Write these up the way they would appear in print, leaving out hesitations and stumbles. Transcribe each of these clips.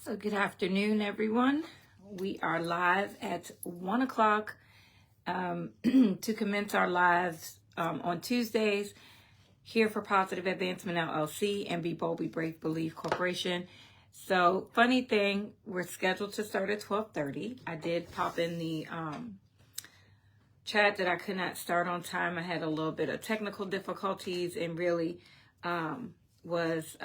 So good afternoon, everyone. We are live at 1 o'clock to commence our lives on Tuesdays here for Positive Advancement LLC and Be Bold, Be Brave, Believe Corporation. So funny thing, we're scheduled to start at 12:30. I did pop in the chat that I could not start on time. I had a little bit of technical difficulties and really was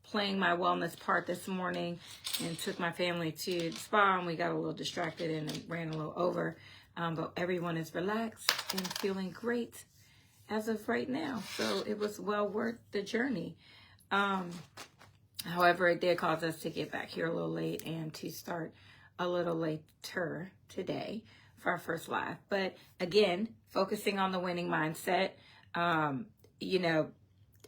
playing my wellness part this morning and took my family to the spa, and we got a little distracted and ran a little over. But everyone is relaxed and feeling great as of right now. So it was well worth the journey. However, it did cause us to get back here a little late and to start a little later today for our first live. But again, focusing on the winning mindset,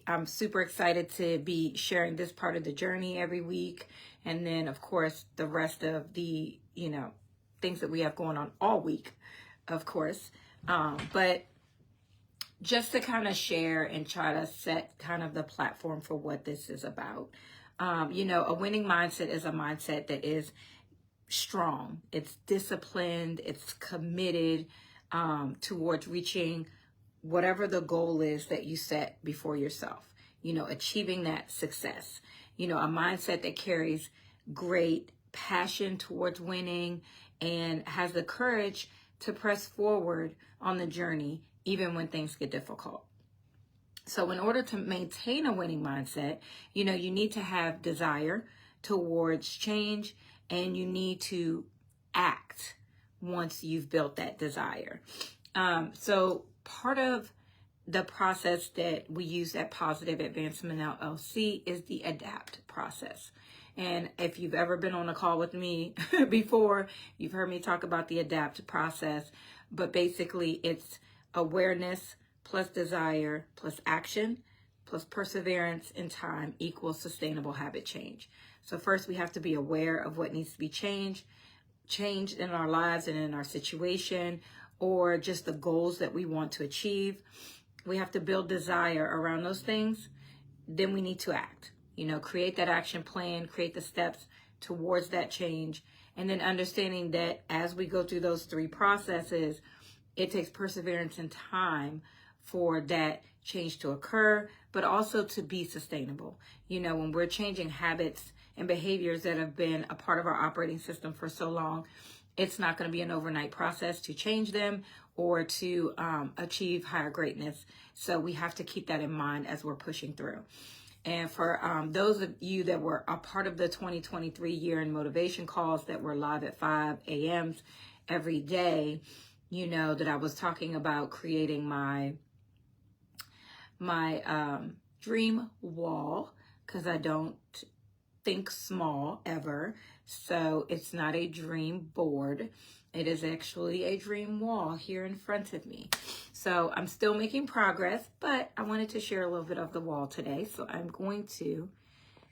I'm super excited to be sharing this part of the journey every week. And then, of course, the rest of the, things that we have going on all week, of course. But just to kind of share and try to set kind of the platform for what this is about. A winning mindset is a mindset that is strong. It's disciplined. It's committed towards reaching whatever the goal is that you set before yourself, achieving that success, a mindset that carries great passion towards winning and has the courage to press forward on the journey, even when things get difficult. So in order to maintain a winning mindset, you need to have desire towards change, and you need to act once you've built that desire. So part of the process that we use at Positive Advancement LLC is the ADAPT process. And if you've ever been on a call with me before, you've heard me talk about the ADAPT process. But basically, it's awareness plus desire plus action plus perseverance in time equals sustainable habit change. So first, we have to be aware of what needs to be changed in our lives and in our situation, or just the goals that we want to achieve. We have to build desire around those things. Then we need to act, create that action plan, create the steps towards that change. And then understanding that as we go through those three processes, it takes perseverance and time for that change to occur, but also to be sustainable. When we're changing habits and behaviors that have been a part of our operating system for so long, it's not going to be an overnight process to change them or to achieve higher greatness. So we have to keep that in mind as we're pushing through. And for those of you that were a part of the 2023 year in motivation calls that were live at 5 a.m. every day, that I was talking about creating my dream wall, because I don't think small ever. So it's not a dream board. It is actually a dream wall here in front of me. So I'm still making progress, but I wanted to share a little bit of the wall today. So I'm going to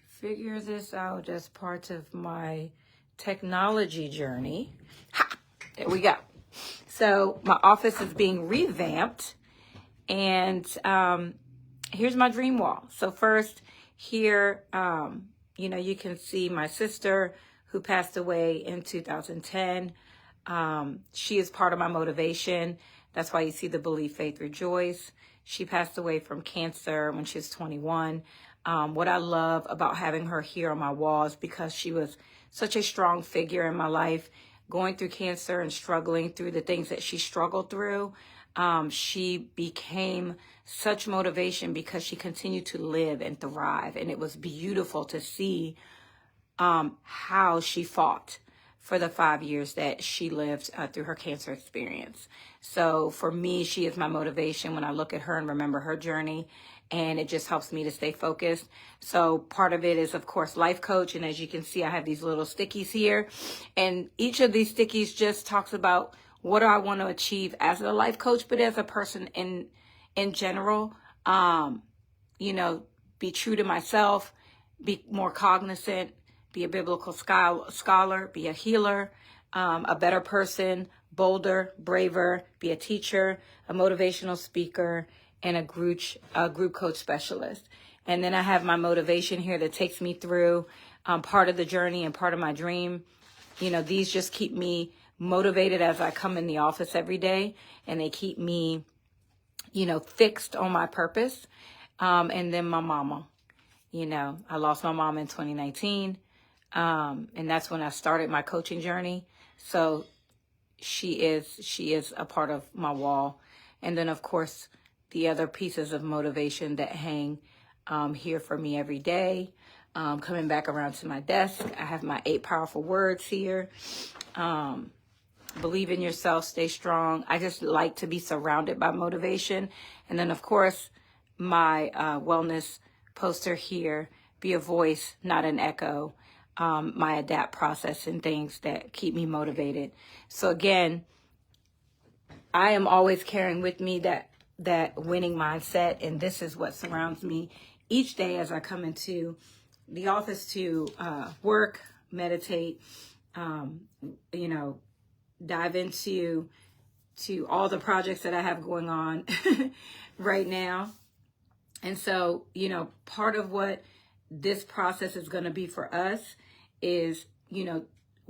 figure this out as part of my technology journey. Ha! There we go. So my office is being revamped, and here's my dream wall. So first here, you can see my sister who passed away in 2010. She is part of my motivation. That's why you see the Believe, Faith, Rejoice. She passed away from cancer when she was 21. What I love about having her here on my wall is because she was such a strong figure in my life, going through cancer and struggling through the things that she struggled through. She became such motivation because she continued to live and thrive. And it was beautiful to see how she fought for the 5 years that she lived through her cancer experience. So for me, she is my motivation when I look at her and remember her journey, and it just helps me to stay focused. So part of it is, of course, life coach. And as you can see, I have these little stickies here, and each of these stickies just talks about what do I want to achieve as a life coach, but as a person in general, be true to myself, be more cognizant, be a biblical scholar, be a healer, a better person, bolder, braver, be a teacher, a motivational speaker, and a group coach specialist. And then I have my motivation here that takes me through part of the journey and part of my dream. You know, these just keep me motivated as I come in the office every day, and they keep me, you know, fixed on my purpose. And then my mama, you know, I lost my mom in 2019. And that's when I started my coaching journey. So she is a part of my wall. And then, of course, the other pieces of motivation that hang here for me every day. Coming back around to my desk, I have my 8 powerful words here. Believe in yourself, stay strong. I just like to be surrounded by motivation. And then, of course, my wellness poster here, be a voice, not an echo. My adapt process and things that keep me motivated. So again, I am always carrying with me that winning mindset, and this is what surrounds me each day as I come into the office to work, meditate, you know, dive into all the projects that I have going on right now. And so, you know, part of what this process is going to be for us is, you know,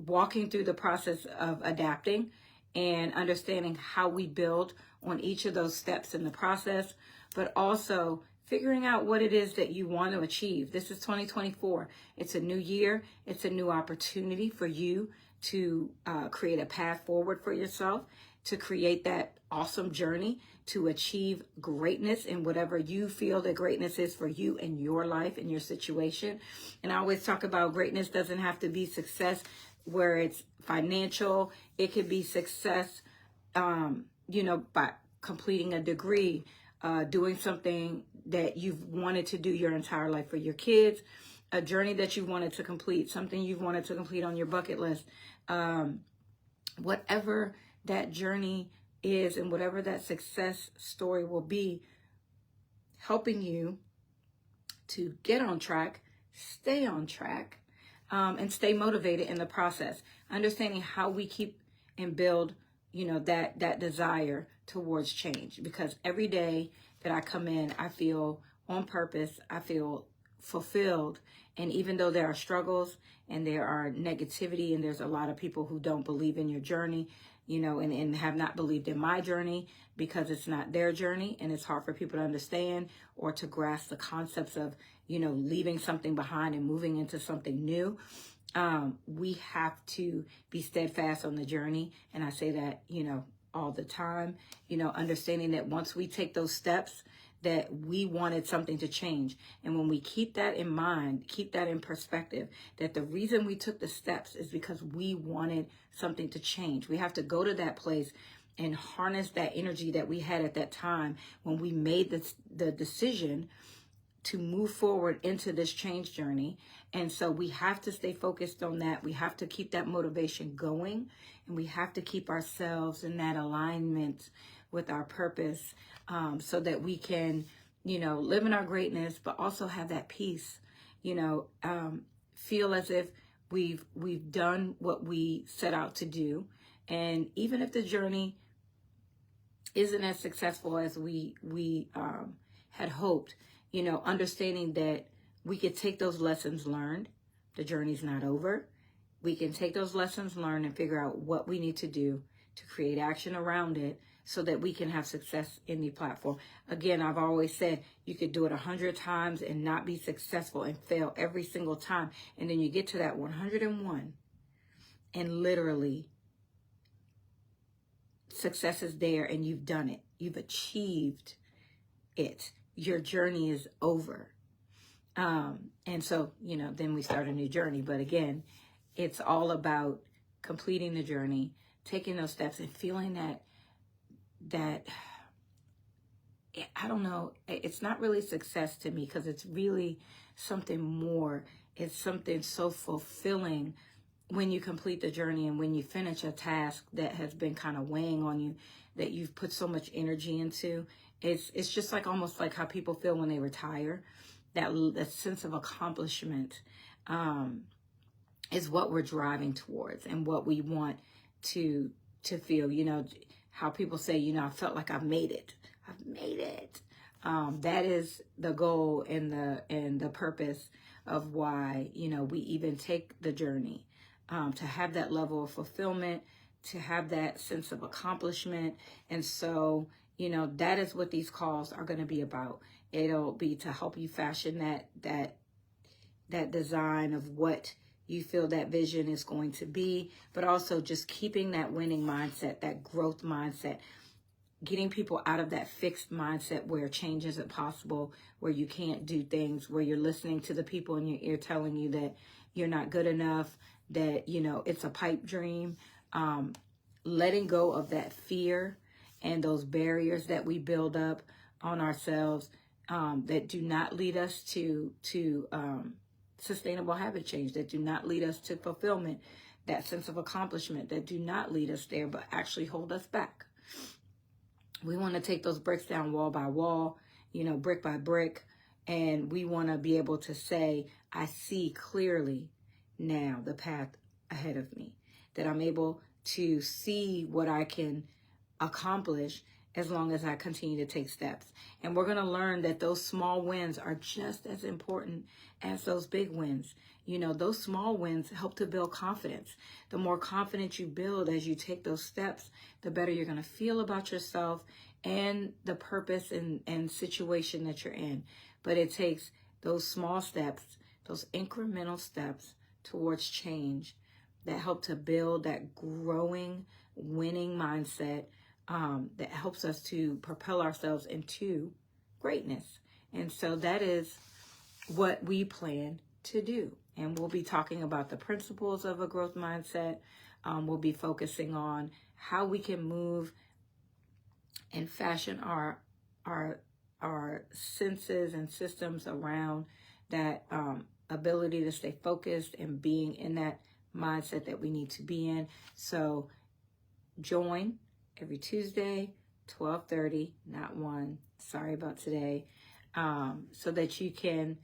walking through the process of adapting and understanding how we build on each of those steps in the process, but also figuring out what it is that you want to achieve. This is 2024. It's a new year. It's a new opportunity for you to create a path forward for yourself, to create that awesome journey, to achieve greatness in whatever you feel that greatness is for you in your life, in your situation. And I always talk about greatness doesn't have to be success where it's financial. It could be success, you know, by completing a degree, doing something that you've wanted to do your entire life for your kids, a journey that you wanted to complete, something you've wanted to complete on your bucket list, whatever that journey is and whatever that success story will be, helping you to get on track, stay on track, and stay motivated in the process. Understanding how we keep and build, you know, that desire towards change. Because every day that I come in, I feel on purpose, I feel fulfilled. And even though there are struggles and there are negativity and there's a lot of people who don't believe in your journey, you know, and have not believed in my journey because it's not their journey and it's hard for people to understand or to grasp the concepts of, you know, leaving something behind and moving into something new. We have to be steadfast on the journey. And I say that, you know, all the time, you know, understanding that once we take those steps, that we wanted something to change. And when we keep that in mind, keep that in perspective, that the reason we took the steps is because we wanted something to change. We have to go to that place and harness that energy that we had at that time when we made the decision to move forward into this change journey. And so we have to stay focused on that. We have to keep that motivation going, and we have to keep ourselves in that alignment with our purpose, so that we can, you know, live in our greatness, but also have that peace, you know, feel as if we've done what we set out to do. And even if the journey isn't as successful as we had hoped, you know, understanding that we could take those lessons learned. The journey's not over. We can take those lessons learned and figure out what we need to do to create action around it so that we can have success in the platform. Again, I've always said you could do it 100 times and not be successful and fail every single time. And then you get to that 101 and literally success is there and you've done it. You've achieved it. Your journey is over. And so, you know, then we start a new journey. But again, it's all about completing the journey, taking those steps and feeling that I don't know, it's not really success to me because it's really something more. It's something so fulfilling when you complete the journey and when you finish a task that has been kind of weighing on you, that you've put so much energy into. It's just like almost like how people feel when they retire. That sense of accomplishment is what we're driving towards and what we want to feel. You know, how people say, you know, I felt like I've made it. I've made it. That is the goal and the purpose of why, we even take the journey, to have that level of fulfillment, to have that sense of accomplishment. And so, that is what these calls are going to be about. It'll be to help you fashion that design of what you feel that vision is going to be, but also just keeping that winning mindset, that growth mindset, getting people out of that fixed mindset where change isn't possible, where you can't do things, where you're listening to the people in your ear telling you that you're not good enough, that, it's a pipe dream. Letting go of that fear and those barriers that we build up on ourselves, that do not lead us to sustainable habit change, that do not lead us to fulfillment, that sense of accomplishment, that do not lead us there, but actually hold us back. We want to take those bricks down wall by wall, brick by brick, and we want to be able to say, I see clearly now the path ahead of me, that I'm able to see what I can accomplish as long as I continue to take steps. And we're going to learn that those small wins are just as important as those big wins. Those small wins help to build confidence. The more confidence you build as you take those steps, the better you're going to feel about yourself and the purpose and situation that you're in. But it takes those small steps, those incremental steps towards change that help to build that growing, winning mindset, that helps us to propel ourselves into greatness. And so that is what we plan to do. And we'll be talking about the principles of a growth mindset. We'll be focusing on how we can move and fashion our senses and systems around that ability to stay focused and being in that mindset that we need to be in. So join every Tuesday, 12:30, not 1. Sorry about today. So that you can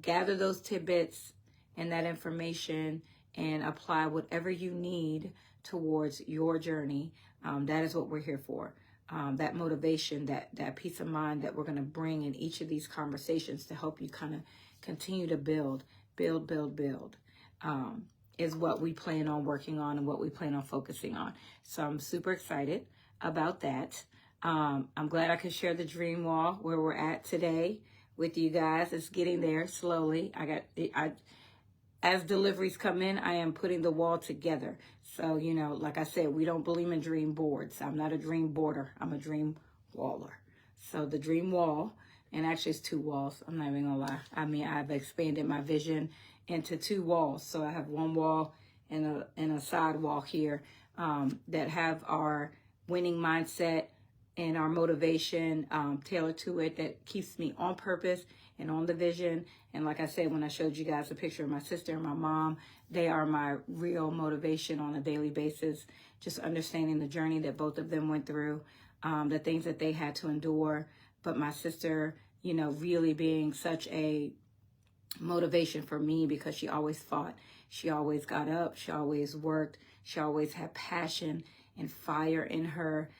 gather those tidbits and that information and apply whatever you need towards your journey. That is what we're here for. That motivation, that peace of mind that we're going to bring in each of these conversations to help you kind of continue to build, is what we plan on working on and what we plan on focusing on. So I'm super excited about that. I'm glad I could share the dream wall where we're at today with you guys. It's getting there slowly. As deliveries come in, I am putting the wall together. So, like I said, we don't believe in dream boards. I'm not a dream boarder. I'm a dream waller. So the dream wall, and actually it's 2 walls. I'm not even gonna lie. I've expanded my vision into 2 walls. So I have 1 wall and a side wall here, that have our winning mindset and our motivation tailored to it, that keeps me on purpose and on the vision. And like I said, when I showed you guys a picture of my sister and my mom, they are my real motivation on a daily basis. Just understanding the journey that both of them went through, the things that they had to endure. But my sister, really being such a motivation for me, because she always fought. She always got up. She always worked. She always had passion and fire in her.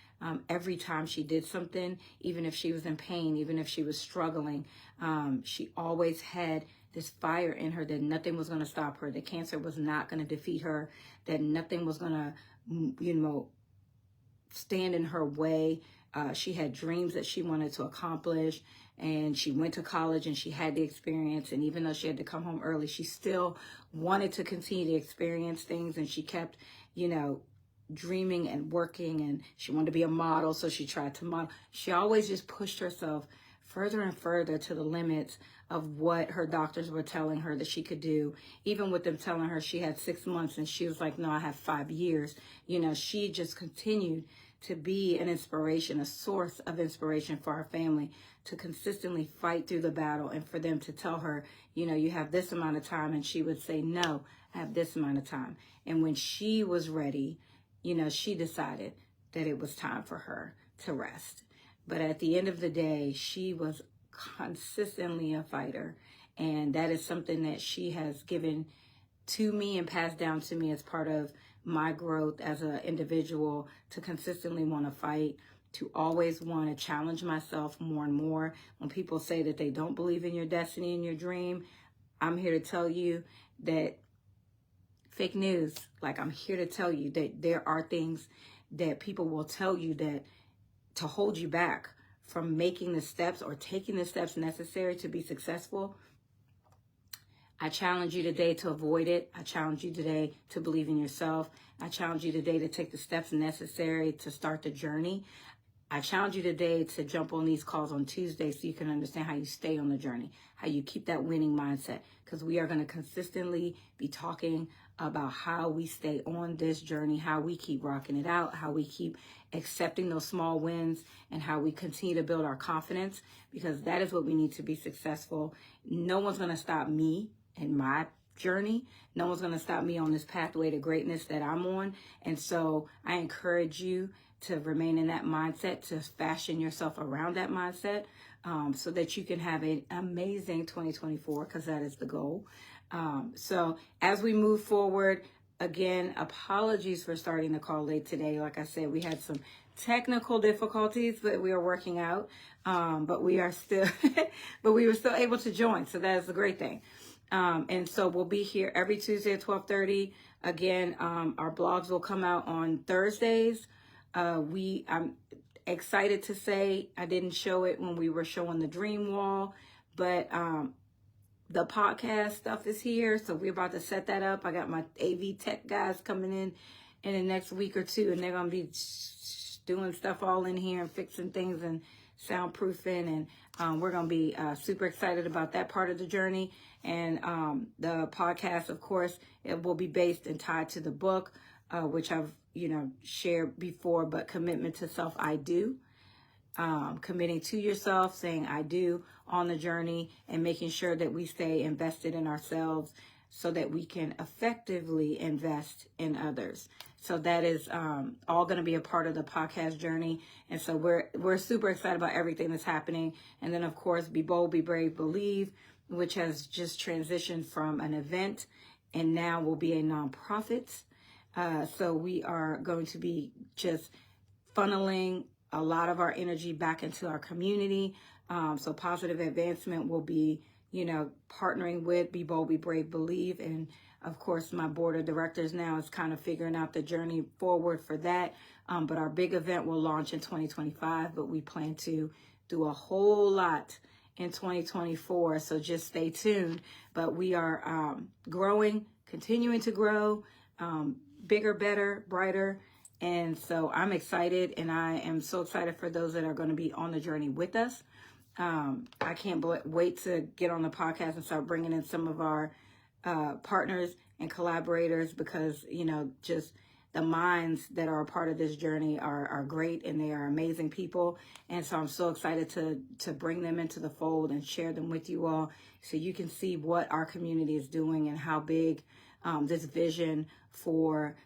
Every time she did something, even if she was in pain, even if she was struggling, she always had this fire in her that nothing was going to stop her, that cancer was not going to defeat her, that nothing was going to, stand in her way. She had dreams that she wanted to accomplish, and she went to college and she had the experience. And even though she had to come home early, she still wanted to continue to experience things. And she kept, dreaming and working, and she wanted to be a model. So she tried to model. She always just pushed herself further and further to the limits of what her doctors were telling her that she could do. Even with them telling her she had 6 months and she was like, no, I have 5 years. She just continued to be an inspiration, a source of inspiration for our family, to consistently fight through the battle, and for them to tell her, you have this amount of time. And she would say, no, I have this amount of time. And when she was ready, she decided that it was time for her to rest. But at the end of the day, she was consistently a fighter. And that is something that she has given to me and passed down to me as part of my growth as an individual, to consistently want to fight to always want to challenge myself more and more. When people say that they don't believe in your destiny and your dream, I'm here to tell you that fake news. Like, I'm here to tell you that there are things that people will tell you that to hold you back from making the steps or taking the steps necessary to be successful. I challenge you today to avoid it. I challenge you today to believe in yourself. I challenge you today to take the steps necessary to start the journey. I challenge you today to jump on these calls on Tuesday so you can understand how you stay on the journey, how you keep that winning mindset, because we are going to consistently be talking about how we stay on this journey, how we keep rocking it out, how we keep accepting those small wins, and how we continue to build our confidence, because that is what we need to be successful. No one's going to stop me in my journey. No one's going to stop me on this pathway to greatness that I'm on. And so I encourage you to remain in that mindset, to fashion yourself around that mindset, so that you can have an amazing 2024, because that is the goal. So as we move forward, again, apologies for starting the call late today. Like I said, we had some technical difficulties that we are working out, but we are still, but we were still able to join. So that is a great thing. And so we'll be here every Tuesday at 12:30. Again, our blogs will come out on Thursdays. I'm excited to say I didn't show it when we were showing the dream wall, but the podcast stuff is here. So we're about to set that up. I got my AV tech guys coming in the next week or two, and they're going to be doing stuff all in here and fixing things and soundproofing. And we're going to be super excited about that part of the journey. And the podcast, of course, it will be based and tied to the book, which I've, shared before, but commitment to self, I do. Committing to yourself, saying I do on the journey, and making sure that we stay invested in ourselves so that we can effectively invest in others. So that is all going to be a part of the podcast journey. And so we're super excited about everything that's happening. And then, of course, Be Bold, Be Brave, Believe, which has just transitioned from an event and now will be a nonprofit. So we are going to be just funneling a lot of our energy back into our community. So Positive Advancement will be, partnering with Be Bold, Be Brave, Believe. And of course, my board of directors now is kind of figuring out the journey forward for that. But our big event will launch in 2025, but we plan to do a whole lot in 2024. So just stay tuned. But we are growing, continuing to grow, bigger, better, brighter. And so I'm excited, and I am so excited for those that are going to be on the journey with us. I can't wait to get on the podcast and start bringing in some of our partners and collaborators, because, just the minds that are a part of this journey are great, and they are amazing people. And so I'm so excited to bring them into the fold and share them with you all, so you can see what our community is doing and how big this vision for,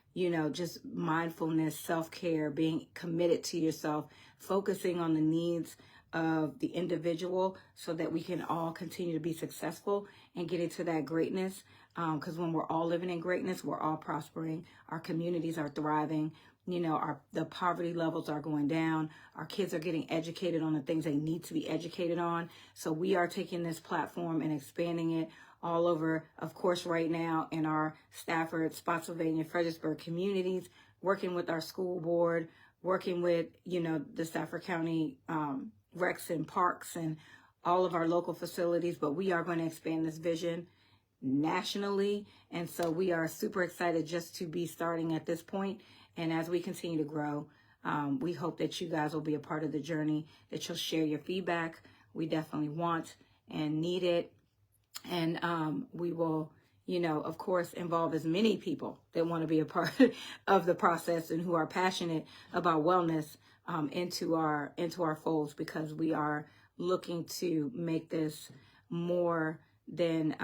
just mindfulness, self-care, being committed to yourself, focusing on the needs of the individual so that we can all continue to be successful and get into that greatness. Because when we're all living in greatness, we're all prospering. Our communities are thriving. The poverty levels are going down. Our kids are getting educated on the things they need to be educated on. So we are taking this platform and expanding it all over, of course, right now in our Stafford, Spotsylvania, Fredericksburg communities, working with our school board, working with, the Stafford County recs and parks and all of our local facilities. But we are going to expand this vision nationally. And so we are super excited just to be starting at this point. And as we continue to grow, we hope that you guys will be a part of the journey, that you'll share your feedback. We definitely want and need it. And we will, of course, involve as many people that want to be a part of the process and who are passionate about wellness into our folds, because we are looking to make this more than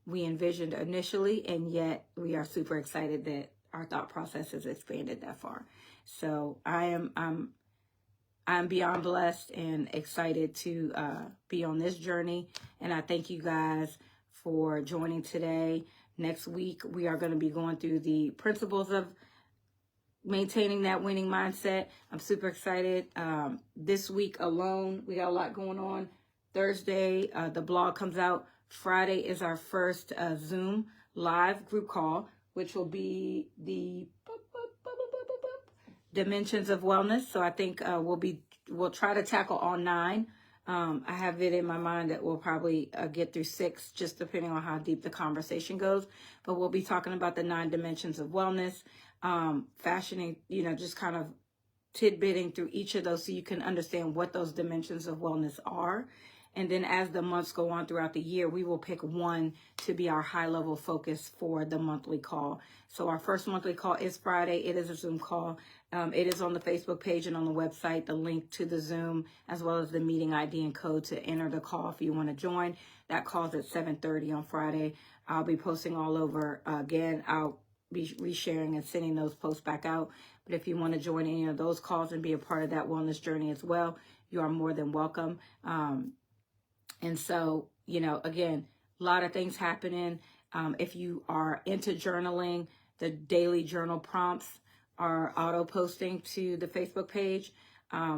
we envisioned initially. And yet we are super excited that our thought process has expanded that far. So I'm beyond blessed and excited to be on this journey. And I thank you guys for joining today. Next week, we are going to be going through the principles of maintaining that winning mindset. I'm super excited. This week alone, we got a lot going on. Thursday, the blog comes out. Friday is our first Zoom live group call, which will be the dimensions of wellness. So I think we'll try to tackle all 9. I have it in my mind that we'll probably get through 6, just depending on how deep the conversation goes. But we'll be talking about the 9 dimensions of wellness, fashioning, just kind of tidbitting through each of those so you can understand what those dimensions of wellness are. And then as the months go on throughout the year, we will pick one to be our high level focus for the monthly call. So our first monthly call is Friday. It is a Zoom call. It is on the Facebook page and on the website, the link to the Zoom, as well as the meeting ID and code to enter the call if you want to join. That call's at 7:30 on Friday. I'll be posting all over. Again, I'll be resharing and sending those posts back out. But if you want to join any of those calls and be a part of that wellness journey as well, you are more than welcome. And so, again, a lot of things happening. If you are into journaling, the daily journal prompts are auto posting to the Facebook page.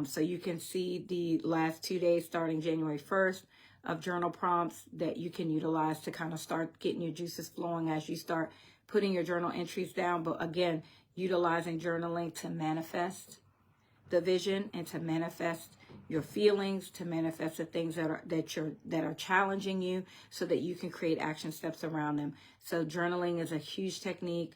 So you can see the last 2 days starting January 1st of journal prompts that you can utilize to kind of start getting your juices flowing as you start putting your journal entries down. But again, utilizing journaling to manifest the vision and to manifest your feelings, to manifest the things that are challenging you, so that you can create action steps around them. So journaling is a huge technique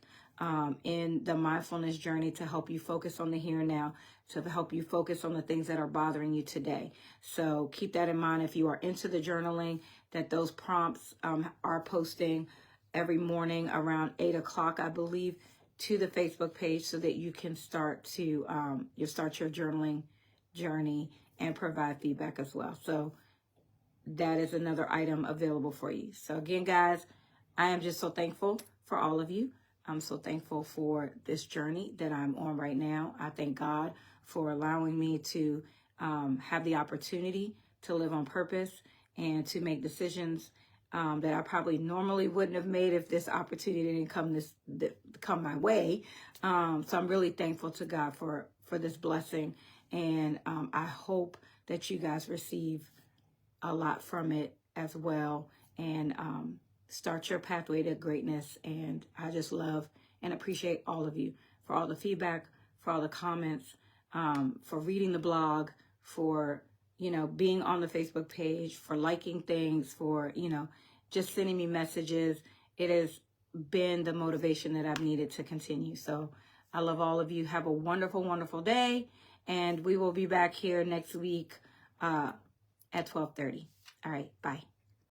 in the mindfulness journey to help you focus on the here and now, to help you focus on the things that are bothering you today. So keep that in mind if you are into the journaling, that those prompts are posting every morning around 8 o'clock, I believe, to the Facebook page, so that you can start your journaling journey and provide feedback as well. So that is another item available for you. So again, guys, I am just so thankful for all of you. I'm so thankful for this journey that I'm on right now. I thank God for allowing me to have the opportunity to live on purpose and to make decisions that I probably normally wouldn't have made if this opportunity didn't come my way. So I'm really thankful to God for this blessing. And I hope that you guys receive a lot from it as well, and start your pathway to greatness. And I just love and appreciate all of you for all the feedback, for all the comments, for reading the blog, for, being on the Facebook page, for liking things, for, just sending me messages. It has been the motivation that I've needed to continue. So I love all of you. Have a wonderful, wonderful day. And we will be back here next week at 12:30. All right. Bye.